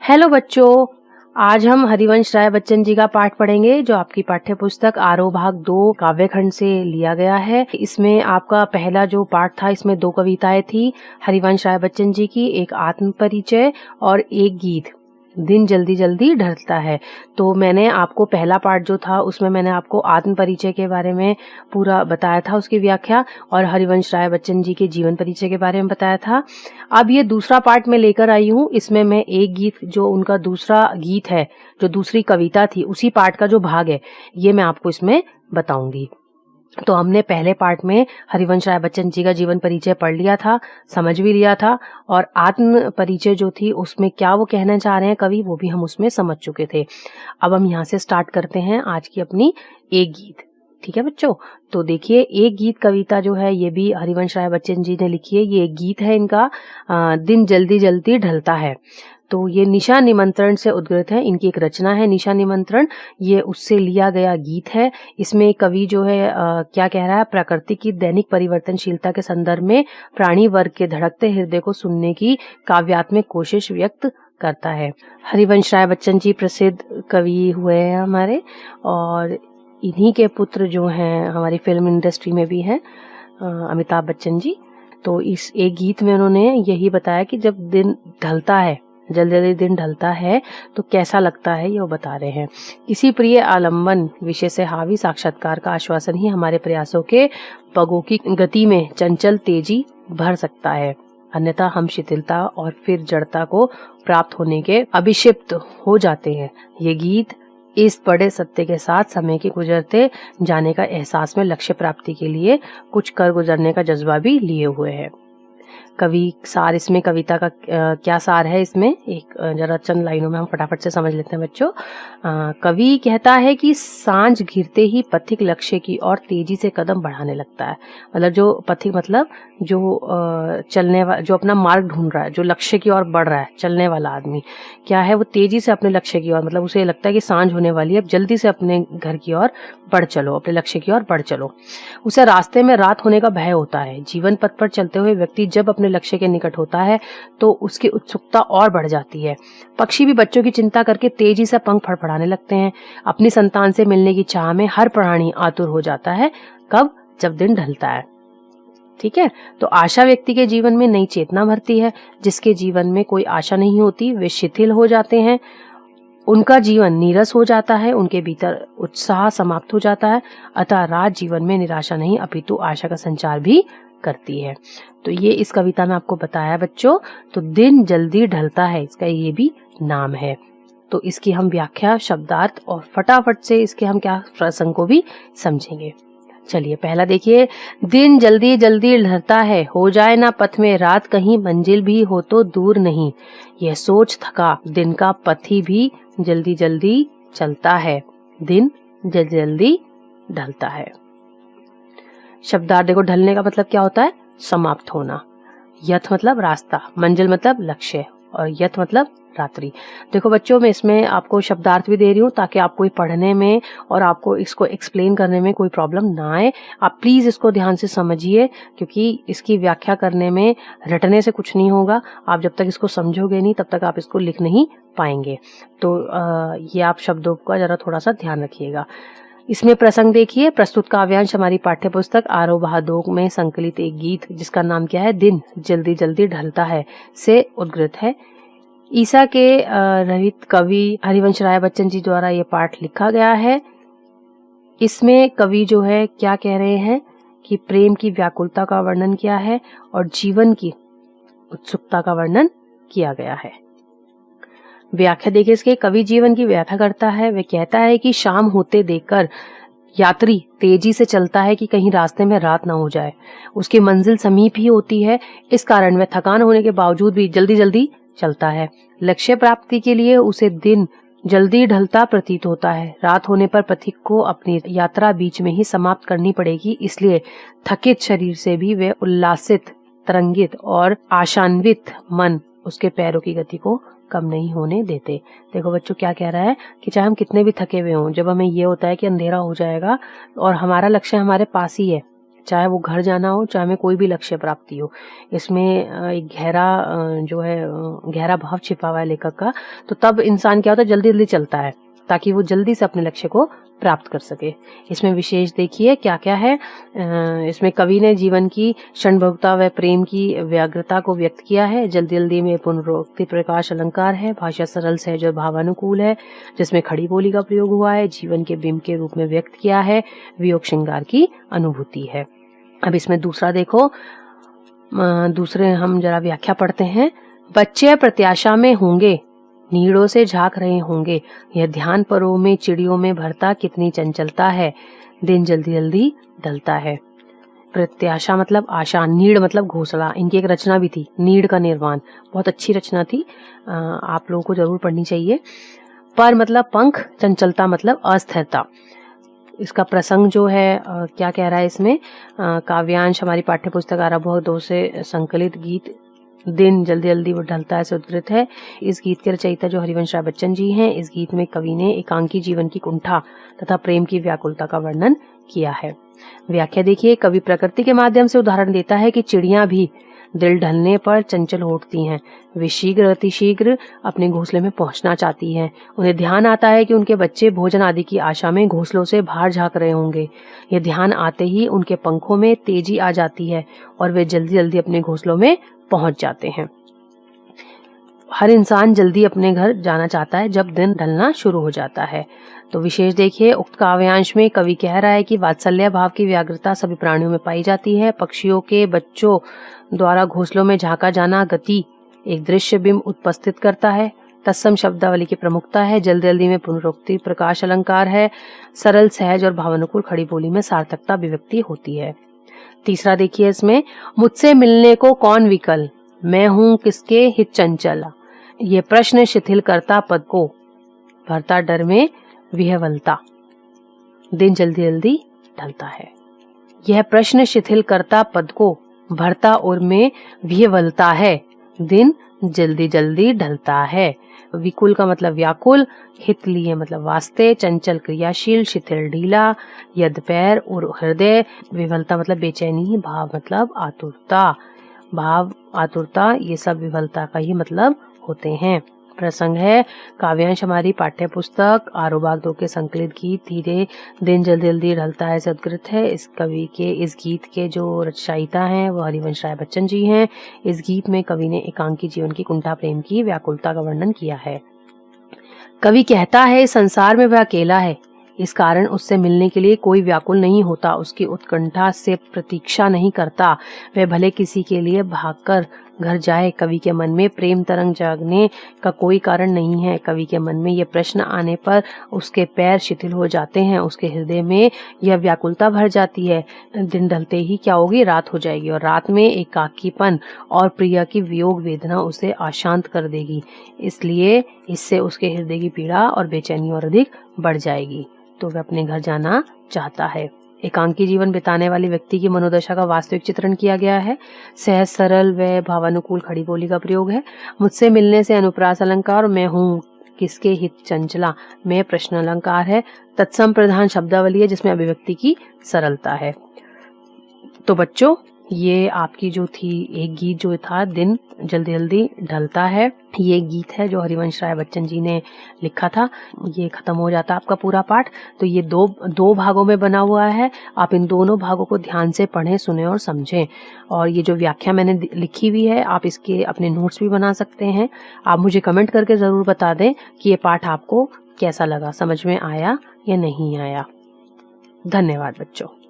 Hello बच्चों, आज हम हरिवंश राय बच्चन जी का पाठ पढ़ेंगे जो आपकी पाठ्य पुस्तक आरोह भाग 2 काव्य खंड से लिया गया है। इसमें आपका पहला जो पाठ था, इसमें 2 कविताएं थी हरिवंश राय बच्चन जी की, एक आत्म परिचय और एक गीत दिन जल्दी जल्दी ढलता है। तो मैंने आपको पहला पाठ जो था उसमें मैंने आपको आत्म परिचय के बारे में पूरा बताया था, उसकी व्याख्या, और हरिवंश राय बच्चन जी के जीवन परिचय के बारे में बताया था। अब ये दूसरा पाठ मैं लेकर आई हूँ, इसमें मैं एक गीत जो उनका दूसरा गीत है, जो दूसरी कविता थी, उसी पाठ का जो भाग है ये मैं आपको इसमें बताऊंगी। तो हमने पहले पार्ट में हरिवंश राय बच्चन जी का जीवन परिचय पढ़ लिया था, समझ भी लिया था, और आत्म परिचय जो थी उसमें क्या वो कहना चाह रहे हैं कवि, वो भी हम उसमें समझ चुके थे। अब हम यहाँ से स्टार्ट करते हैं आज की अपनी एक गीत। ठीक है बच्चों, तो देखिए एक गीत कविता जो है ये भी हरिवंश राय बच्चन जी ने लिखी है। ये एक गीत है इनका, दिन जल्दी जल्दी ढलता है। तो ये निशा निमंत्रण से उद्गृत है, इनकी एक रचना है निशा निमंत्रण, ये उससे लिया गया गीत है। इसमें कवि जो है क्या कह रहा है, प्रकृति की दैनिक परिवर्तनशीलता के संदर्भ में प्राणी वर्ग के धड़कते हृदय को सुनने की काव्यात्मक कोशिश व्यक्त करता है। हरिवंश राय बच्चन जी प्रसिद्ध कवि हुए हैं हमारे, और इन्हीं के पुत्र जो हैं हमारी फिल्म इंडस्ट्री में भी हैं, अमिताभ बच्चन जी। तो इस एक गीत में उन्होंने यही बताया कि जब दिन ढलता है, जल्दी जल्दी दिन ढलता है तो कैसा लगता है, ये वो बता रहे हैं। किसी प्रिय आलम्बन विषय से हावी साक्षात्कार का आश्वासन ही हमारे प्रयासों के पगों की गति में चंचल तेजी भर सकता है, अन्यथा हम शिथिलता और फिर जड़ता को प्राप्त होने के अभिषिप्त हो जाते हैं। ये गीत इस बड़े सत्य के साथ समय के गुजरते जाने का एहसास में लक्ष्य प्राप्ति के लिए कुछ कर गुजरने का जज्बा भी लिए हुए है। कवि सार, इसमें कविता का क्या सार है, इसमें एक जरा चंद लाइनों में हम फटाफट से समझ लेते हैं बच्चों। कवि कहता है कि सांझ घिरते ही पथिक लक्ष्य की ओर तेजी से कदम बढ़ाने लगता है। मतलब जो पथिक मतलब जो चलने वाला, जो अपना मार्ग ढूंढ रहा है, जो लक्ष्य की ओर बढ़ रहा है, चलने वाला आदमी क्या है, वो तेजी से अपने लक्ष्य की ओर, मतलब उसे लगता है कि सांझ होने वाली है, अब जल्दी से अपने घर की ओर बढ़ चलो, अपने लक्ष्य की ओर बढ़ चलो। उसे रास्ते में रात होने का भय होता है। जीवन पथ पर चलते हुए व्यक्ति जब अपने लक्ष्य के निकट होता है तो उसकी उत्सुकता और बढ़ जाती है। पक्षी भी बच्चों की चिंता करके तेजी से पंख फड़फड़ाने लगते हैं। अपनी संतान से मिलने की चाह में हर प्राणी आतुर हो जाता है। कब? जब दिन ढलता है। ठीक है, तो आशा व्यक्ति के जीवन में नई चेतना भरती है। जिसके जीवन में कोई आशा नहीं होती वे शिथिल हो जाते हैं, उनका जीवन नीरस हो जाता है, उनके भीतर उत्साह समाप्त हो जाता है। अतः रात जीवन में निराशा नहीं अपितु आशा का संचार भी करती है। तो ये इस कविता में आपको बताया बच्चों। तो दिन जल्दी ढलता है, इसका ये भी नाम है। तो इसकी हम व्याख्या, शब्दार्थ और फटाफट से इसके हम क्या प्रसंग को भी समझेंगे। चलिए पहला देखिए, दिन जल्दी जल्दी ढलता है, हो जाए ना पथ में रात, कहीं मंजिल भी हो तो दूर नहीं। यह सोच थका दिन का पथी भी जल्दी जल्दी चलता है, दिन जल्दी जल्दी ढलता है। शब्दार्थ देखो, ढलने का मतलब क्या होता है, समाप्त होना। यथ मतलब रास्ता, मंजिल मतलब लक्ष्य, और यथ मतलब रात्रि। देखो बच्चों, मैं इसमें आपको शब्दार्थ भी दे रही हूँ ताकि आपको पढ़ने में और आपको इसको एक्सप्लेन करने में कोई प्रॉब्लम ना आए। आप प्लीज इसको ध्यान से समझिए, क्योंकि इसकी व्याख्या करने में रटने से कुछ नहीं होगा। आप जब तक इसको समझोगे नहीं तब तक आप इसको लिख नहीं पाएंगे। तो ये आप शब्दों का जरा थोड़ा सा ध्यान रखिएगा। इसमें प्रसंग देखिए, प्रस्तुत काव्यांश हमारी पाठ्य पुस्तक आरोह भाग 2 में संकलित एक गीत जिसका नाम क्या है, दिन जल्दी जल्दी ढलता है, से उद्गृत है। ईसा के रहित कवि हरिवंश राय बच्चन जी द्वारा ये पाठ लिखा गया है। इसमें कवि जो है क्या कह रहे हैं कि प्रेम की व्याकुलता का वर्णन किया है और जीवन की उत्सुकता का वर्णन किया गया है। व्याख्या देखिए इसके, कवि जीवन की व्याख्या करता है। वह कहता है कि शाम होते देखकर यात्री तेजी से चलता है कि कहीं रास्ते में रात ना हो जाए। उसकी मंजिल समीप ही होती है, इस कारण वह थकान होने के बावजूद भी जल्दी जल्दी चलता है। लक्ष्य प्राप्ति के लिए उसे दिन जल्दी ढलता प्रतीत होता है। रात होने पर पथिक को अपनी यात्रा बीच में ही समाप्त करनी पड़ेगी, इसलिए थकित शरीर से भी वे उल्लासित, तरंगित और आशान्वित मन उसके पैरों की गति को कम नहीं होने देते। देखो बच्चों क्या कह रहा है कि चाहे हम कितने भी थके हुए हों, जब हमें ये होता है कि अंधेरा हो जाएगा और हमारा लक्ष्य हमारे पास ही है, चाहे वो घर जाना हो, चाहे में कोई भी लक्ष्य प्राप्ति हो। इसमें एक गहरा भाव छिपा हुआ है लेखक का। तो तब इंसान क्या होता है, जल्दी जल्दी चलता है ताकि वो जल्दी से अपने लक्ष्य को प्राप्त कर सके। इसमें विशेष देखिए क्या क्या है। इसमें कवि ने जीवन की क्षणभंगुरता व प्रेम की व्यग्रता को व्यक्त किया है। जल्दी जल्दी में पुनरोक्ति प्रकाश अलंकार है। भाषा सरल सहज और भावानुकूल है, जिसमें खड़ी बोली का प्रयोग हुआ है। जीवन के बिंब के रूप में व्यक्त किया है। वियोग श्रृंगार की अनुभूति है। अब इसमें दूसरा देखो, दूसरे हम जरा व्याख्या पढ़ते हैं। बच्चे प्रत्याशा में होंगे, नीड़ों से झांक रहे होंगे, यह ध्यान परों में चिड़ियों में भरता कितनी चंचलता है, दिन जल्दी जल्दी ढलता है। प्रत्याशा मतलब आशा, नीड़ मतलब घोंसला। इनकी एक रचना भी थी, नीड़ का निर्माण, बहुत अच्छी रचना थी, आप लोगों को जरूर पढ़नी चाहिए। पर मतलब पंख, चंचलता मतलब अस्थिरता। इसका प्रसंग जो है क्या कह रहा है इसमें, काव्यांश हमारी पाठ्य पुस्तक आरंभ 2 से संकलित गीत दिन जल्दी जल्दी वो ढलता है से उद्धृत है। इस गीत के रचयिता जो हरिवंश राय बच्चन जी हैं। इस गीत में कवि ने एकांकी जीवन की कुंठा तथा प्रेम की व्याकुलता का वर्णन किया है। व्याख्या देखिए, कवि प्रकृति के माध्यम से उदाहरण देता है कि चिड़ियां भी दिल ढलने पर चंचल उठती हैं। वे शीघ्र अतिशीघ्र अपने घोंसले में पहुंचना चाहती हैं। उन्हें ध्यान आता है कि उनके बच्चे भोजन आदि की आशा में घोंसलों से बाहर झांक रहे होंगे। यह ध्यान आते ही उनके पंखों में तेजी आ जाती है और वे जल्दी जल्दी अपने घोंसलों में पहुंच जाते हैं। हर इंसान जल्दी अपने घर जाना चाहता है जब दिन ढलना शुरू हो जाता है। तो विशेष देखिए, उक्त काव्यांश में कवि कह रहा है कि वात्सल्य भाव की व्याग्रता सभी प्राणियों में पाई जाती है। पक्षियों के बच्चों द्वारा घोंसलों में झांका जाना गति एक दृश्य बिंब उपस्थित करता है। तत्सम शब्दावली की प्रमुखता है। जल्दी जल्दी में पुनरोक्ति प्रकाश अलंकार है। सरल सहज और भावानुकूल खड़ी बोली में सार्थकता अभिव्यक्ति होती है। तीसरा देखिए, इसमें मुझसे मिलने को कौन विकल, मैं हूँ किसके हित चंचल, ये प्रश्न शिथिल करता पद को, भरता डर में विह्वलता, दिन जल्दी जल्दी ढलता है। यह प्रश्न शिथिल करता पद को, भरता और में विह्वलता है, दिन जल्दी जल्दी ढलता है। विकुल का मतलब व्याकुल, हित लिए मतलब वास्ते, चंचल क्रियाशील, शिथिल ढीला, यद पैर और हृदय, विवलता मतलब बेचैनी, भाव मतलब आतुरता, भाव आतुरता, ये सब विवलता का ही मतलब होते हैं। प्रसंग है, काव्यांश हमारी पाठ्य पुस्तक आरोभाग 2 के संकलित गीत धीरे दिन जल्दी जल्दी ढलता है से उद्धृत है। इस कवि के इस गीत के जो रचयिता हैं वो हरिवंश राय बच्चन जी हैं। इस गीत में कवि ने एकांकी जीवन की कुंठा प्रेम की व्याकुलता का वर्णन किया है। कवि कहता है, संसार में वह अकेला है, इस कारण उससे मिलने के लिए कोई व्याकुल नहीं होता, उसकी उत्कंठा से प्रतीक्षा नहीं करता। वह भले किसी के लिए भागकर घर जाए। कवि के मन में प्रेम तरंग जागने का कोई कारण नहीं है। कवि के मन में यह प्रश्न आने पर उसके पैर शिथिल हो जाते हैं, उसके हृदय में यह व्याकुलता भर जाती है। दिन ढलते ही क्या होगी, रात हो जाएगी और रात में एकाकीपन और प्रिया की वियोग वेदना उसे अशांत कर देगी। इसलिए इससे उसके हृदय की पीड़ा और बेचैनी और अधिक बढ़ जाएगी, तो वह अपने घर जाना चाहता है। एकांकी जीवन बिताने वाले व्यक्ति की मनोदशा का वास्तविक चित्रण किया गया है। सहज सरल व भावानुकूल खड़ी बोली का प्रयोग है। मुझसे मिलने से अनुप्रास अलंकार, मैं हूँ किसके हित चंचला में प्रश्न अलंकार है। तत्सम प्रधान शब्दावली है जिसमें अभिव्यक्ति की सरलता है। तो बच्चों, ये आपकी जो थी एक गीत जो था दिन जल्दी जल्दी ढलता है, ये गीत है जो हरिवंश राय बच्चन जी ने लिखा था। ये खत्म हो जाता आपका पूरा पाठ। तो ये दो भागों में बना हुआ है। आप इन दोनों भागों को ध्यान से पढ़ें, सुने और समझें। और ये जो व्याख्या मैंने लिखी हुई है, आप इसके अपने नोट्स भी बना सकते हैं। आप मुझे कमेंट करके जरूर बता दें कि ये पाठ आपको कैसा लगा, समझ में आया या नहीं आया। धन्यवाद बच्चों।